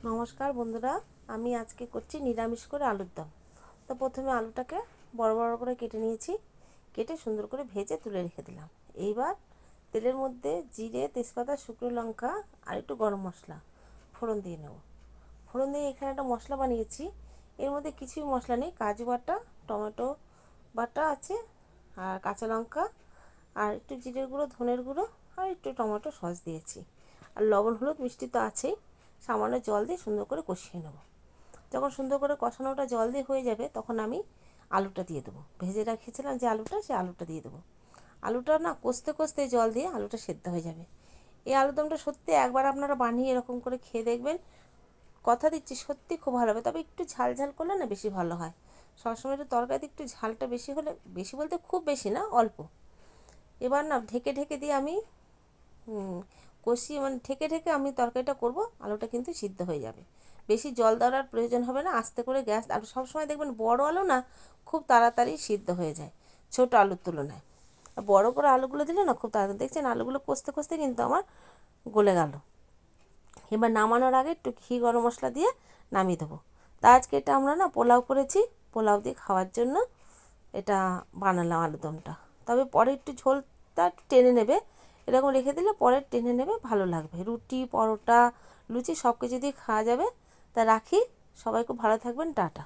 নমস্কার বন্ধুরা, আমি আজকে করছি নিরামিষ করে আলুর দম। তো প্রথমে আলুটাকে বড় বড় করে কেটে নিয়েছি, কেটে সুন্দর করে ভেজে তুলে রেখে দিলাম। এইবার তেলের মধ্যে জিরে, তেজপাতা, শুকনো লঙ্কা আর একটু গরম মশলা ফোড়ন দিয়ে নেব। ফোড়ন দিয়ে এখানে একটা মশলা বানিয়েছি। এর মধ্যে কিছুই মশলা নেই, কাজু বাটা, টমেটো বাটা আছে, আর কাঁচা লঙ্কা, আর একটু জিরের গুঁড়ো, ধনের গুঁড়ো, আর একটু টমেটো সস দিয়েছি। আর লবণ, হলুদ, মিষ্টি তো আছেই। সামান্য জল দিয়ে সুন্দর করে কষিয়ে নেব। যখন সুন্দর করে কষানোটা জল দিয়ে হয়ে যাবে, তখন আমি আলুটা দিয়ে দেবো। ভেজে রেখেছিলাম যে আলুটা, সেই আলুটা দিয়ে দেবো। আলুটা না কষতে কষতে জল দিয়ে আলুটা সেদ্ধ হয়ে যাবে। এই আলুদমটা সত্যি একবার আপনারা বানিয়ে এরকম করে খেয়ে দেখবেন, কথা দিচ্ছি সত্যি খুব ভালো হবে। তবে একটু ঝাল ঝাল করলে না বেশি ভালো হয়। সবসময় একটু তরকারিতে একটু ঝালটা বেশি হলে, বেশি বলতে খুব বেশি না, অল্প। এবার না ঢেকে ঢেকে দিয়ে আমি কষিয়ে, মানে ঢেকে ঢেকে আমি তরকারিটা করব। আলুটা কিন্তু সিদ্ধ হয়ে যাবে, বেশি জল দেওয়ার প্রয়োজন হবে না। আস্তে করে গ্যাস, আলু সবসময় দেখবেন বড় আলু না খুব তাড়াতাড়ি সিদ্ধ হয়ে যায় ছোট আলুর তুলনায়। আর বড় করে আলুগুলো দিলে না খুব তাড়াতাড়ি, দেখছেন আলুগুলো কষতে কষতে কিন্তু আমার গলে গেল। এবার নামানোর আগে একটু ঘি, গরম মশলা দিয়ে নামিয়ে দেবো। তা আজকে এটা আমরা না পোলাও করেছি, পোলাও দিয়ে খাওয়ার জন্য এটা বানালাম আলুদমটা। তবে পরে একটু ঝোলটা টেনে নেবে, এরকম রেখে দিলে পরে টেনে নেবে, ভালো লাগবে। রুটি, পরোটা, লুচি সব কিছু দিয়ে খাওয়া যাবে। তা রাখি, সবাই খুব ভালো থাকবেন, টাটা।